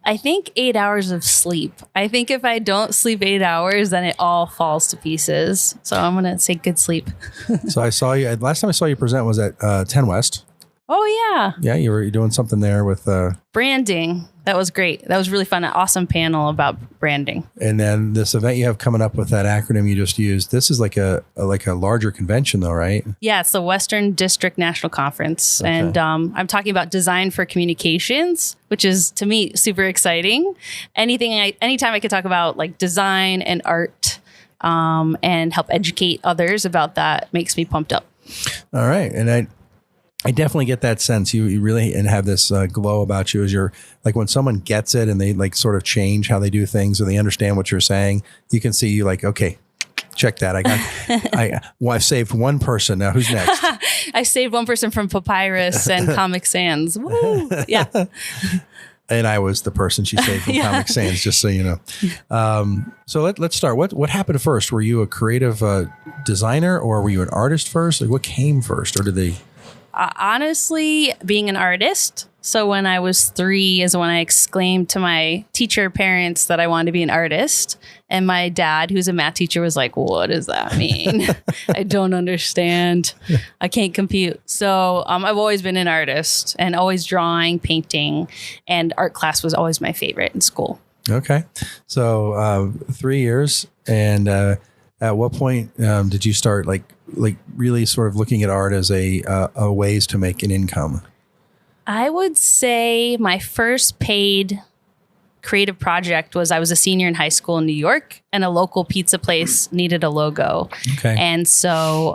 I think 8 hours of sleep. I think if I don't sleep 8 hours, then it all falls to pieces. So I'm going to say good sleep. So I saw you, last time I saw you present was at 10 West. Oh, yeah. Yeah, you were doing something there with... branding. That was great. That was really fun. An awesome panel about branding. And then this event you have coming up with that acronym you just used, this is like a larger convention though, right? Yeah, it's the Western District National Conference. Okay. And I'm talking about design for communications, which is, to me, super exciting. Anytime I could talk about like design and art and help educate others about that makes me pumped up. All right. And I definitely get that sense. You really have this glow about you as you're like when someone gets it and they like sort of change how they do things or they understand what you're saying. You can see you like, okay, check that. I've saved one person. Now who's next? I saved one person from Papyrus and Comic Sans. Woo! Yeah. And I was the person she saved from Comic Sans, just so you know. So let's start. What happened first? Were you a creative designer or were you an artist first? Like what came first, or did they? Honestly, being an artist. So when I was 3 is when I exclaimed to my teacher parents that I wanted to be an artist. And my dad, who's a math teacher, was like, what does that mean? I don't understand. I can't compute. So I've always been an artist and always drawing, painting, and art class was always my favorite in school. Okay. So 3 years. And at what point did you start like really sort of looking at art as a ways to make an income? I would say my first paid creative project was I was a senior in high school in New York and a local pizza place needed a logo. Okay. And so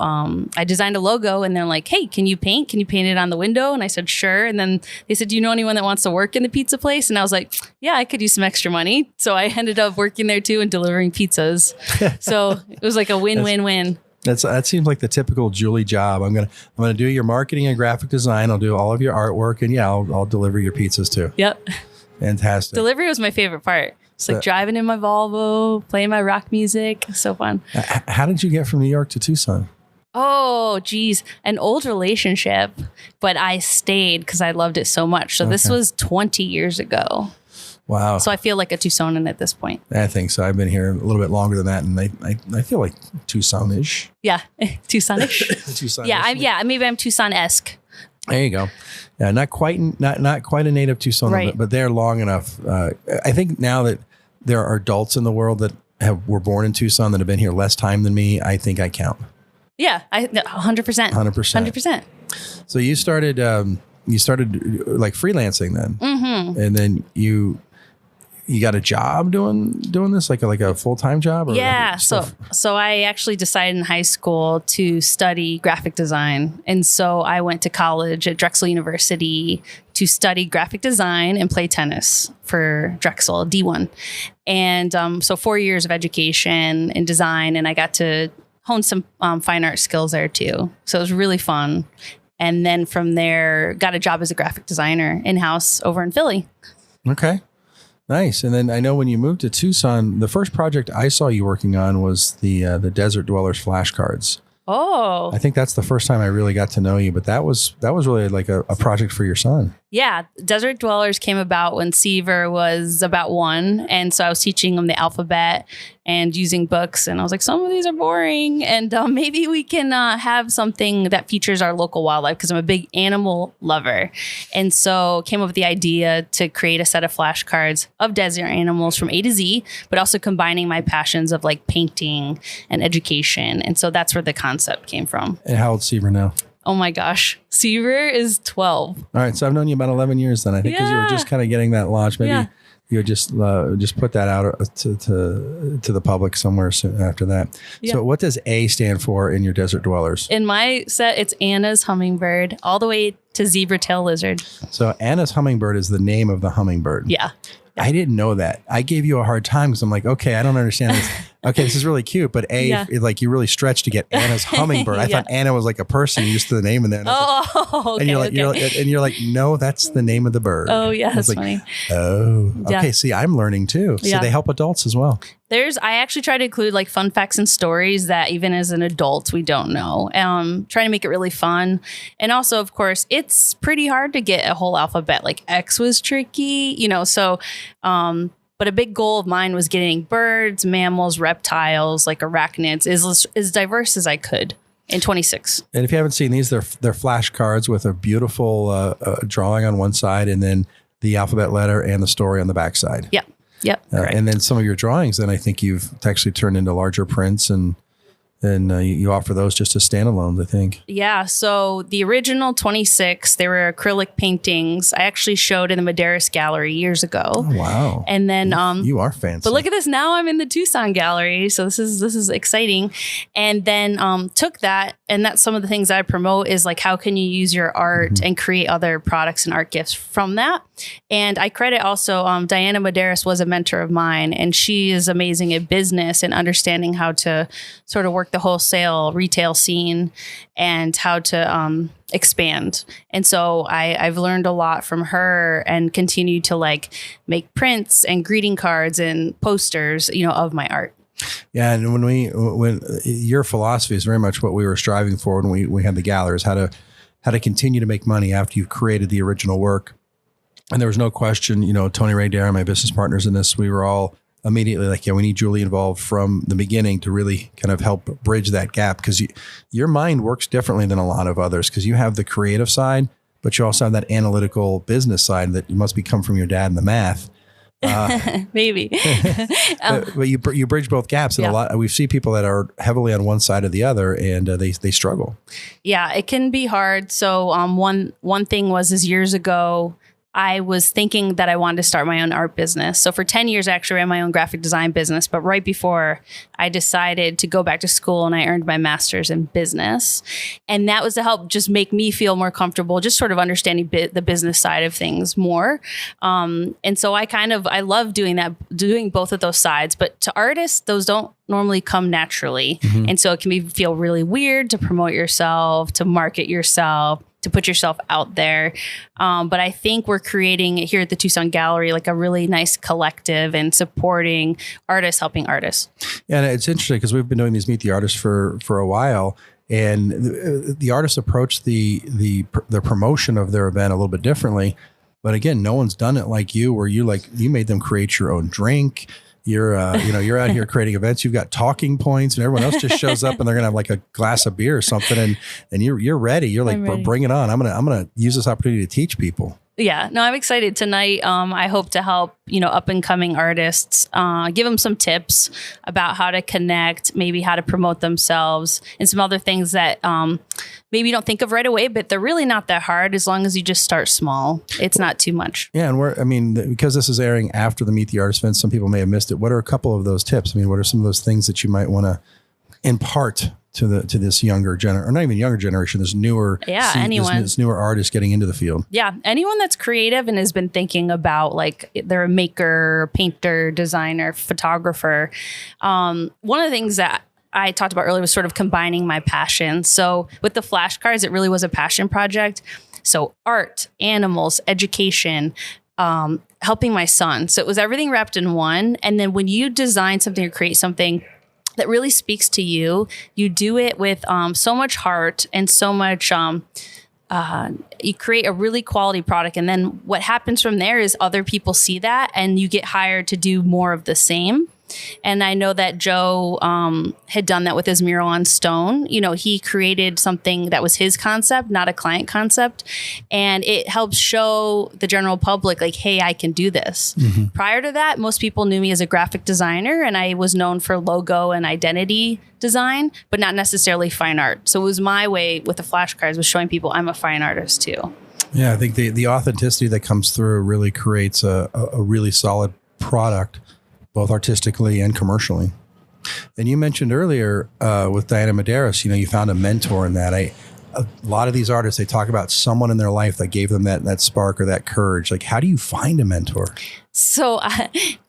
I designed a logo and they're like, hey, can you paint? Can you paint it on the window? And I said, sure. And then they said, do you know anyone that wants to work in the pizza place? And I was like, yeah, I could use some extra money. So I ended up working there too and delivering pizzas. So it was like a win-win-win. That seems like the typical Julie job. I'm gonna do your marketing and graphic design. I'll do all of your artwork, and I'll deliver your pizzas too. Yep. Fantastic. Delivery was my favorite part. It's like driving in my Volvo, playing my rock music. So fun. How did you get from New York to Tucson? Oh, geez. An old relationship, but I stayed because I loved it so much. So this was 20 years ago. Wow. So I feel like a Tucsonan at this point. I think so. I've been here a little bit longer than that, and I feel like Tucson-ish. Yeah, Tucson-ish. Tucson-ish. Yeah, maybe I'm Tucson-esque. There you go. Yeah, not quite a native Tucsonan, right. but they're long enough. I think now that there are adults in the world that were born in Tucson that have been here less time than me, I think I count. Yeah, 100%. 100%. So you started like freelancing then, and then you got a job doing this like a full-time job? Or yeah. So I actually decided in high school to study graphic design. And so I went to college at Drexel University to study graphic design and play tennis for Drexel D1. And so 4 years of education in design, and I got to hone some fine art skills there too. So it was really fun. And then from there, got a job as a graphic designer in-house over in Philly. Okay. Nice. And then I know when you moved to Tucson, the first project I saw you working on was the Desert Dwellers flashcards. Oh. I think that's the first time I really got to know you, but that was really like a project for your son. Yeah. Desert Dwellers came about when Seaver was about 1. And so I was teaching him the alphabet and using books. And I was like, some of these are boring. And maybe we can have something that features our local wildlife because I'm a big animal lover. And so came up with the idea to create a set of flashcards of desert animals from A to Z, but also combining my passions of like painting and education. And so that's where the concept came from. And how old's Seaver now? Oh my gosh. Seaver is 12. All right. So I've known you about 11 years then. I think because you were just kind of getting that launch. Maybe you would just put that out to the public somewhere soon after that. Yeah. So what does A stand for in your Desert Dwellers? In my set, it's Anna's hummingbird all the way to zebra tail lizard. So Anna's hummingbird is the name of the hummingbird. Yeah. I didn't know that. I gave you a hard time because I'm like, okay, I don't understand this. Okay, this is really cute, but like you really stretched to get Anna's hummingbird. I thought Anna was like a person used to the name in there. And okay. And you're like, no, that's the name of the bird. Oh yeah, that's like, funny. Oh, okay. See, I'm learning too. So they help adults as well. I actually try to include like fun facts and stories that even as an adult, we don't know. Trying to make it really fun. And also, of course, it's pretty hard to get a whole alphabet. Like X was tricky, so, but a big goal of mine was getting birds, mammals, reptiles, like arachnids, as diverse as I could in 26. And if you haven't seen these, they're flashcards with a beautiful drawing on one side and then the alphabet letter and the story on the back side. Yep. And then some of your drawings, then I think you've actually turned into larger prints and you offer those just as standalones, I think. Yeah. So the original 26, they were acrylic paintings. I actually showed in the Madeiras Gallery years ago. Oh, wow. And then you are fancy. But look at this. Now I'm in the Tucson Gallery. So this is exciting. And then took that, and that's some of the things I promote is like, how can you use your art and create other products and art gifts from that? And I credit also Diana Madeiras was a mentor of mine, and she is amazing at business and understanding how to sort of work the wholesale retail scene and how to expand. And so I've learned a lot from her and continue to like make prints and greeting cards and posters, of my art. Yeah, and when your philosophy is very much what we were striving for when we had the gallery, is how to continue to make money after you've created the original work. And there was no question, Tony Ray Darren, my business partners in this, we were all immediately like, we need Julie involved from the beginning to really kind of help bridge that gap, because your mind works differently than a lot of others, because you have the creative side, but you also have that analytical business side that must be come from your dad and the math. Maybe. But you bridge both gaps, and we see people that are heavily on one side or the other, and they struggle. Yeah, it can be hard. So one thing was years ago, I was thinking that I wanted to start my own art business. So for 10 years, I actually ran my own graphic design business. But right before, I decided to go back to school, and I earned my master's in business. And that was to help just make me feel more comfortable, just sort of understanding the business side of things more. And so I love doing that, doing both of those sides. But to artists, those don't normally come naturally. And so it can feel really weird to promote yourself, to market yourself, to put yourself out there. But I think we're creating here at the Tucson Gallery like a really nice collective and supporting artists, helping artists. Yeah, and it's interesting because we've been doing these Meet the Artists for a while, and the artists approach the promotion of their event a little bit differently. But again, no one's done it like you, where you made them create your own drink. You're you're out here creating events. You've got talking points, and everyone else just shows up, and they're gonna have like a glass of beer or something, and you're ready. You're like, ready. Bring it on. I'm gonna use this opportunity to teach people. Yeah, no, I'm excited tonight. I hope to help, up and coming artists, give them some tips about how to connect, maybe how to promote themselves, and some other things that maybe you don't think of right away, but they're really not that hard as long as you just start small. It's not too much. Yeah, and because this is airing after the Meet the Artist event, some people may have missed it. What are a couple of those tips? What are some of those things that you might want to impart to this younger generation, or not even younger generation, this newer, this newer artist getting into the field? Yeah, anyone that's creative and has been thinking about like they're a maker, painter, designer, photographer. One of the things that I talked about earlier was sort of combining my passion. So with the flashcards, it really was a passion project. So art, animals, education, helping my son. So it was everything wrapped in one. And then when you design something or create something that really speaks to you, you do it with so much heart and so much, you create a really quality product. And then what happens from there is other people see that and you get hired to do more of the same. And I know that Joe had done that with his mural on stone. He created something that was his concept, not a client concept. And it helps show the general public like, hey, I can do this. Mm-hmm. Prior to that, most people knew me as a graphic designer, and I was known for logo and identity design, but not necessarily fine art. So it was my way with the flashcards was showing people I'm a fine artist too. Yeah, I think the authenticity that comes through really creates a really solid product, both artistically and commercially. And you mentioned earlier with Diana Madeiras, you found a mentor in that. A lot of these artists, they talk about someone in their life that gave them that spark or that courage. Like, how do you find a mentor? So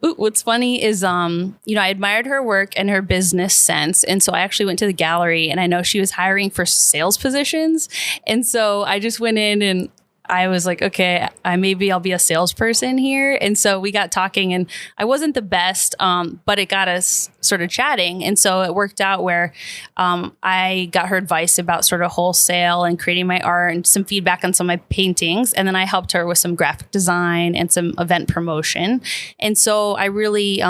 what's funny is, I admired her work and her business sense. And so I actually went to the gallery, and I know she was hiring for sales positions. And so I just went in and I was like, okay, I'll be a salesperson here. And so we got talking, and I wasn't the best, but it got us sort of chatting. And so it worked out where I got her advice about sort of wholesale and creating my art and some feedback on some of my paintings. And then I helped her with some graphic design and some event promotion. And so I really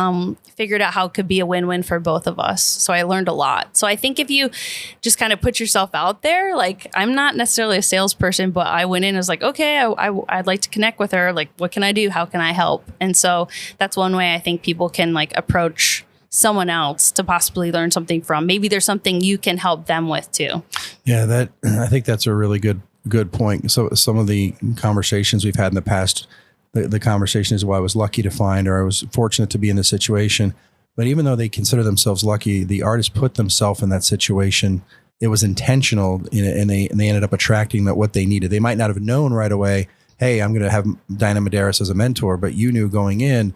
figured out how it could be a win-win for both of us. So I learned a lot. So I think if you just kind of put yourself out there, like, I'm not necessarily a salesperson, but I went in and was like, okay, I'd like to connect with her. Like, what can I do? How can I help? And so that's one way I think people can like approach someone else to possibly learn something from. Maybe there's something you can help them with too. Yeah, I think that's a really good point. So some of the conversations we've had in the past, the conversation is, well, I was lucky to find, or I was fortunate to be in this situation. But even though they consider themselves lucky, the artist put themselves in that situation. It was intentional, and they ended up attracting what they needed. They might not have known right away, hey, I'm going to have Dinah Medeiros as a mentor, but you knew going in,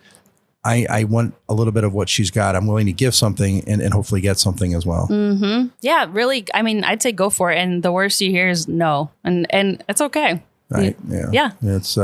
I want a little bit of what she's got. I'm willing to give something and hopefully get something as well. Mm-hmm. Yeah, really. I mean, I'd say go for it. And the worst you hear is no. And it's okay. Right. Yeah. It's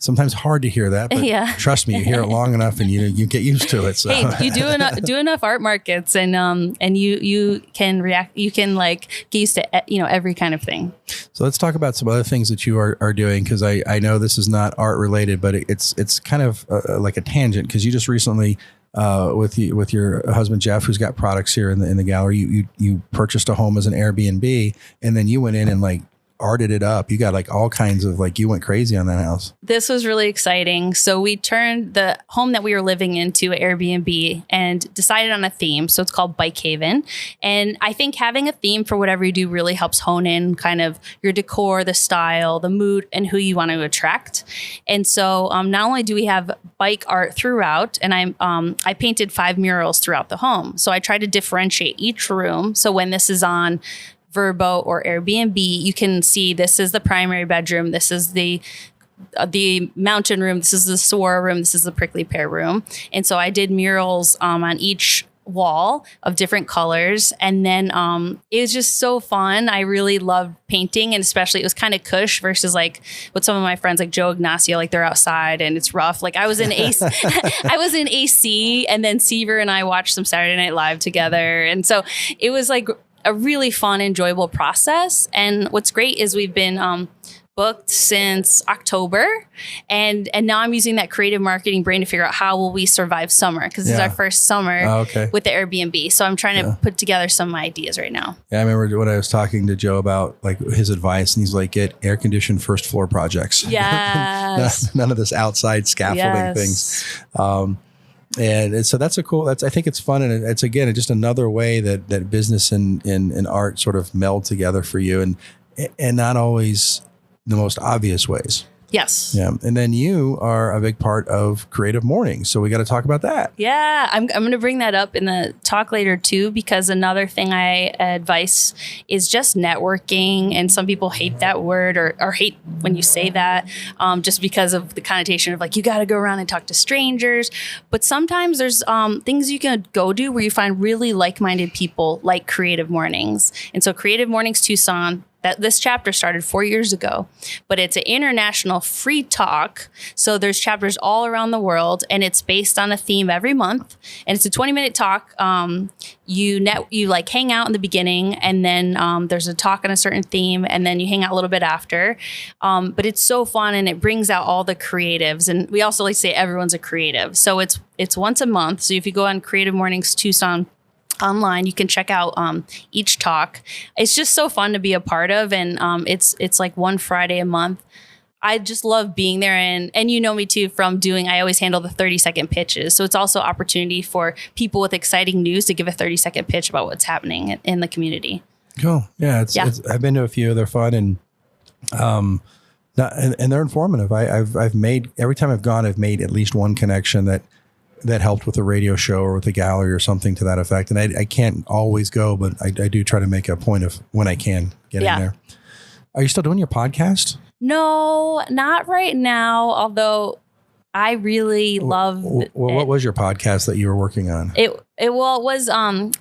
sometimes hard to hear that, but trust me, you hear it long enough and you get used to it. So hey, you do enough art markets, and you can react. You can like get used to every kind of thing. So let's talk about some other things that you are doing, because I know this is not art related, but it's kind of like a tangent, because you just recently with your husband Jeff, who's got products here in the gallery, you purchased a home as an Airbnb, and then you went in and like arted it up. You got like all kinds of you went crazy on that house. This was really exciting. So we turned the home that we were living into an Airbnb and decided on a theme. So it's called Bike Haven. And I think having a theme for whatever you do really helps hone in kind of your decor, the style, the mood, and who you want to attract. And so not only do we have bike art throughout, and I painted 5 murals throughout the home. So I tried to differentiate each room. So when this is on Vrbo or Airbnb, you can see this is the primary bedroom, this is the mountain room, this is the Sora room, this is the prickly pear room. And so I did murals on each wall of different colors. And then it was just so fun. I really loved painting, and especially it was kind of cush versus like with some of my friends like Joe Ignacio, like they're outside and it's rough. Like I was in AC, and then Seaver and I watched some Saturday Night Live together. And so it was like a really fun, enjoyable process. And what's great is we've been booked since October, and now I'm using that creative marketing brain to figure out how will we survive summer, because this is our first summer with the Airbnb. So I'm trying to put together some ideas right now. Yeah, I remember when I was talking to Joe about like his advice, and he's like, get air conditioned first floor projects. Yes. None of this outside scaffolding things. And so that's I think it's fun. And it's, again, just another way that business and art sort of meld together for you, and not always the most obvious ways. Yes. Yeah. And then you are a big part of Creative Mornings. So we got to talk about that. Yeah. I'm going to bring that up in the talk later too, because another thing I advise is just networking. And some people hate that word or hate when you say that just because of the connotation of like, you got to go around and talk to strangers. But sometimes there's things you can go do where you find really like-minded people, like Creative Mornings. And so Creative Mornings Tucson, that this chapter started 4 years ago, but it's an international free talk. So there's chapters all around the world, and it's based on a theme every month. And it's a 20-minute talk. You like hang out in the beginning, and then there's a talk on a certain theme, and then you hang out a little bit after. But it's so fun, and it brings out all the creatives. And we also like to say everyone's a creative. So it's once a month. So if you go on Creative Mornings Tucson online, you can check out each talk. It's just so fun to be a part of, and it's like one Friday a month. I just love being there, and you know me too from doing, I always handle the 30-second pitches. So it's also opportunity for people with exciting news to give a 30-second pitch about what's happening in the community. Cool. Yeah, I've been to a few. They're fun, and they're informative. I've made, every time I've gone, I've made at least one connection that helped with a radio show or with a gallery or something to that effect. And I can't always go, but I do try to make a point of when I can get in there. Are you still doing your podcast? No, not right now. Although I really love what was your podcast that you were working on? It was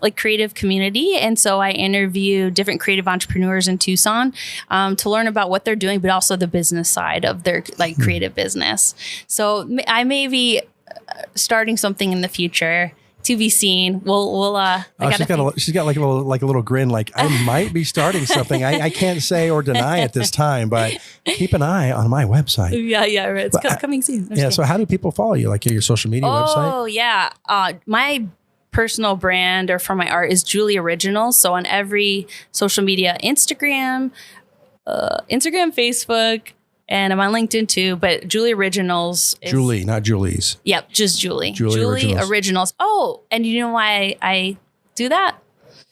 like creative community. And so I interviewed different creative entrepreneurs in Tucson to learn about what they're doing, but also the business side of their like creative business. So I may be starting something in the future. To be seen. She's got like a little grin. Like I might be starting something. I can't say or deny at this time, but keep an eye on my website. Yeah, right. It's coming soon. Yeah. So how do people follow you? Like your social media website? Oh yeah. My personal brand or for my art is Julie Originals. So on every social media, Instagram, Facebook. And I'm on LinkedIn too, but Julie Originals. Julie, not Julie's. Yep, just Julie. Julie Originals. Oh, and you know why I do that?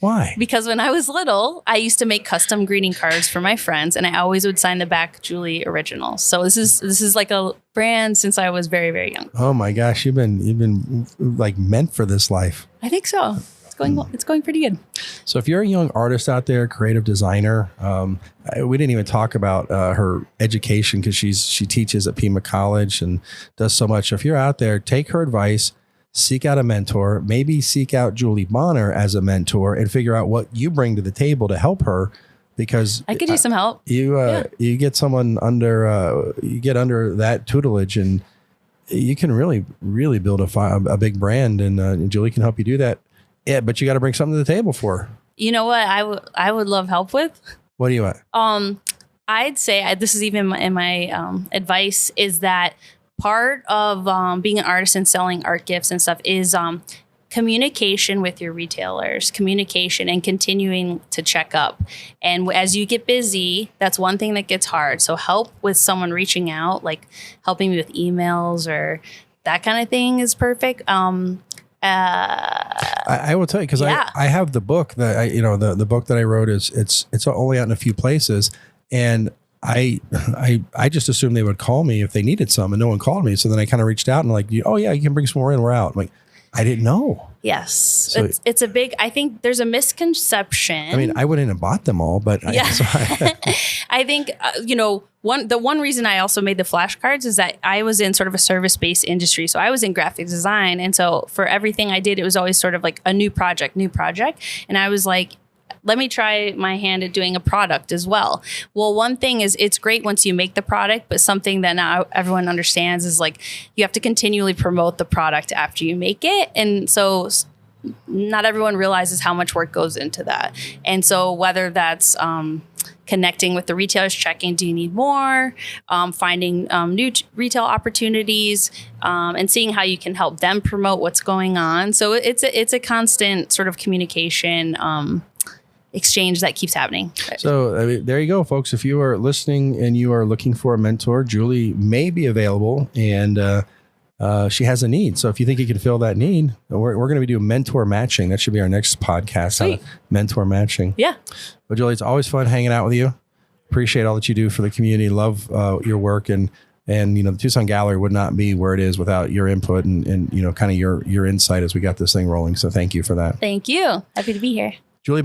Why? Because when I was little, I used to make custom greeting cards for my friends, and I always would sign the back Julie Originals. So this is like a brand since I was very, very young. Oh my gosh, you've been like meant for this life. I think so. It's going pretty good. So if you're a young artist out there, creative designer, we didn't even talk about her education because she teaches at Pima College and does so much. So if you're out there, take her advice, seek out a mentor, maybe seek out Julie Bonner as a mentor and figure out what you bring to the table to help her. Because I could use some help. You get someone under that tutelage and you can really, really build a big brand and Julie can help you do that. Yeah, but you got to bring something to the table for her. You know what I would love help with? What do you want? I'd say this is even in my advice is that part of being an artist and selling art gifts and stuff is communication with your retailers, communication and continuing to check up. And as you get busy, that's one thing that gets hard. So help with someone reaching out, like helping me with emails or that kind of thing is perfect. I will tell you because I have the book that the book that I wrote it's only out in a few places, and I just assumed they would call me if they needed some, and no one called me. So then I kind of reached out and like, oh yeah, you can bring some more in. We're out. I'm like, I didn't know. Yes, so, it's a big. I think there's a misconception. I mean, I went in and bought them all, but yeah. I think the one reason I also made the flashcards is that I was in sort of a service-based industry, so I was in graphic design, and so for everything I did, it was always sort of like a new project, and I was like, let me try my hand at doing a product as well. Well, one thing is it's great once you make the product, but something that now everyone understands is like you have to continually promote the product after you make it. And so not everyone realizes how much work goes into that. And so whether that's connecting with the retailers, checking, do you need more, finding new retail opportunities, and seeing how you can help them promote what's going on. So it's a constant sort of communication exchange that keeps happening. So there you go, folks. If you are listening and you are looking for a mentor, Julie may be available and she has a need. So if you think you can fill that need, we're going to be doing mentor matching. That should be our next podcast. Mentor matching. Yeah. Well, Julie, it's always fun hanging out with you. Appreciate all that you do for the community. Love your work and the Tucson Gallery would not be where it is without your input and kind of your insight as we got this thing rolling. So thank you for that. Thank you. Happy to be here. Julie Bonner.